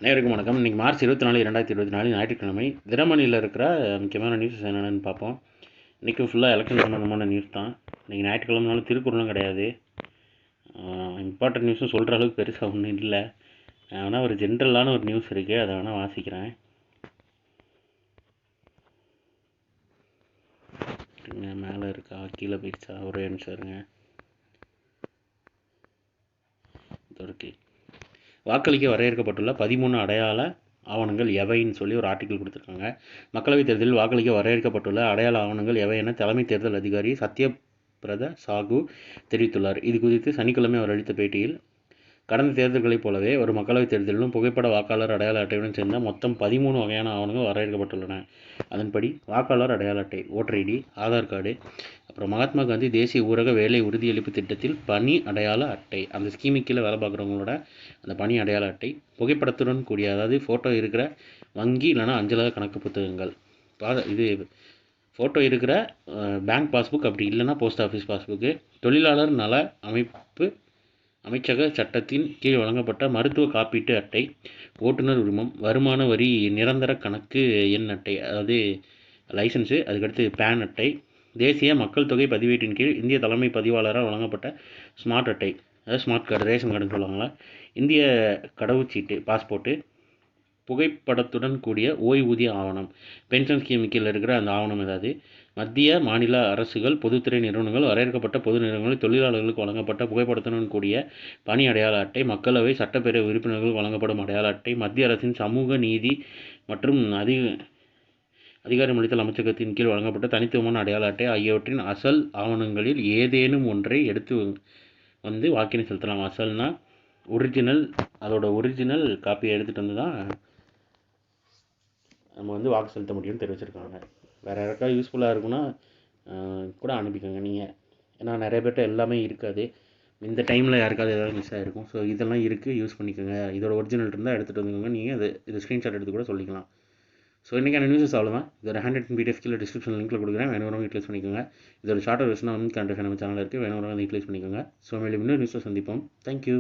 அனைவருக்கும் வணக்கம். இன்றைக்கி மார்ச் 24, 2024 ஞாயிற்றுக்கிழமை. தினமணியில் இருக்கிற முக்கியமான நியூஸ் என்னென்னு பார்ப்போம். இன்றைக்கும் ஃபுல்லாக எலெக்ஷன் சம்மந்தமான நியூஸ் தான். இன்றைக்கி ஞாயிற்றுக்கிழமைனாலும் திருக்குறளும் கிடையாது. இம்பார்ட்டன்ட் நியூஸும் சொல்கிற அளவுக்கு பெருசாக ஒன்றும் இல்லை. ஆனால் ஒரு ஜென்ரலான ஒரு நியூஸ் இருக்குது, அதை வேணால் வாசிக்கிறேன். மேலே இருக்கா கீழே போயிடுச்சா? ஒரே நிமிஷம் இருங்க. இருக்கு. வாக்களிக்க வரையறுக்கப்பட்டுள்ள 13 அடையாள ஆவணங்கள் எவைன்னு சொல்லி ஒரு ஆர்டிக்கல் கொடுத்துருக்காங்க. மக்களவைத் தேர்தலில் வாக்களிக்க வரையறுக்கப்பட்டுள்ள அடையாள ஆவணங்கள் எவை என தலைமை தேர்தல் அதிகாரி சத்யபிரத சாகு தெரிவித்துள்ளார். இது குறித்து சனிக்கிழமை அவர் அளித்த பேட்டியில், கடந்த தேர்தல்களைப் போலவே ஒரு மக்களவைத் தேர்தலிலும் புகைப்பட வாக்காளர் அடையாள அட்டையுடன் சேர்ந்த மொத்தம் 13 வகையான ஆவணங்கள் வரையறுக்கப்பட்டுள்ளன. அதன்படி வாக்காளர் அடையாள அட்டை, ஓட்டர் ஐடி, ஆதார் கார்டு, அப்புறம் மகாத்மா காந்தி தேசிய ஊரக வேலை உறுதியளிப்பு திட்டத்தில் பணி அடையாள அட்டை, அந்த ஸ்கீமுக்கு கீழே வேலை பார்க்குறவங்களோட அந்த பணி அடையாள அட்டை, புகைப்படத்துடன் கூடிய, அதாவது ஃபோட்டோ இருக்கிற வங்கி இல்லைனா அஞ்சலக கணக்கு புத்தகங்கள், இது ஃபோட்டோ இருக்கிற பேங்க் பாஸ்புக், அப்படி இல்லைனா போஸ்ட் ஆஃபீஸ் பாஸ்புக்கு, தொழிலாளர் நல அமைச்சக சட்டத்தின் கீழ் வழங்கப்பட்ட மருத்துவ காப்பீட்டு அட்டை, ஓட்டுநர் உரிமம், வருமான வரி நிரந்தர கணக்கு எண் அட்டை, அதாவது லைசன்ஸு, அதுக்கடுத்து பேன் அட்டை, தேசிய மக்கள் தொகை பதிவேட்டின் கீழ் இந்திய தலைமை பதிவாளரால் வழங்கப்பட்ட ஸ்மார்ட் அட்டை, அதாவது ஸ்மார்ட் கார்டு, ரேஷன் கார்டுன்னு சொல்லுவாங்களா, இந்திய கடவுச்சீட்டு, பாஸ்போர்ட்டு, புகைப்படத்துடன் கூடிய ஓய்வூதிய ஆவணம், பென்ஷன் ஸ்கீம் கீழே இருக்கிற அந்த ஆவணம் ஏதாவது, மத்திய மாநில அரசுகள், பொதுத்துறை நிறுவனங்கள், வரையறுக்கப்பட்ட பொது நிறுவனங்கள், தொழிலாளர்களுக்கு வழங்கப்பட்ட புகைப்படத்துடன் கூடிய பணி அடையாள அட்டை, மக்களவை சட்டப்பேரவை உறுப்பினர்களுக்கு வழங்கப்படும் அடையாள அட்டை, மத்திய அரசின் சமூக நீதி மற்றும் அதிகாரமளித்தல் அமைச்சகத்தின் கீழ் வழங்கப்பட்ட தனித்துவமான அடையாள அட்டை ஆகியவற்றின் அசல் ஆவணங்களில் ஏதேனும் ஒன்றை எடுத்து வந்து வாக்கினை செலுத்தலாம். அசல்னா ஒரிஜினல், அதோட ஒரிஜினல் காப்பியை எடுத்துகிட்டு வந்து தான் நம்ம வந்து வாக்கு செலுத்த முடியும்னு தெரிவிச்சிருக்காங்க. வேறு யாருக்காவது யூஸ்ஃபுல்லாக இருக்குன்னா கூட அனுப்பிக்கோங்க நீங்கள். ஏன்னா நிறைய பேர்கிட்ட எல்லாமே இருக்காது. இந்த டைமில் யாருக்காவது ஏதாவது மிஸ் ஆகிருக்கும். ஸோ இதெல்லாம் இருக்குது, யூஸ் பண்ணிக்கோங்க. இதோட ஒரிஜினல் இருந்தால் எடுத்துகிட்டு வந்துக்கோங்க. நீங்கள் இது ஸ்க்ரீன்ஷாட் எடுத்து கூட சொல்லிக்கலாம். ஸோ இன்றைக்கான நியூஸஸ் அவ்வளோதான். இதோட ஹேண்ட் பிடிஎஃப் கீழே டிஸ்கிரிப்ஷன் லிங்க்கில் கொடுக்குறேன். வேணுறவங்க யூட்டிலைஸ் பண்ணிக்கோங்க. இதோட ஷார்ட்டர் வெர்ஷனாக வந்து கண்டென்ட் நம்ம சேனலில் இருக்குது. வேணுறவங்க வந்து யூட்டிலைஸ் பண்ணிக்கோங்க. ஸோ மேலும் இன்னொரு நியூஸை சந்திப்போம். தேங்க்யூ.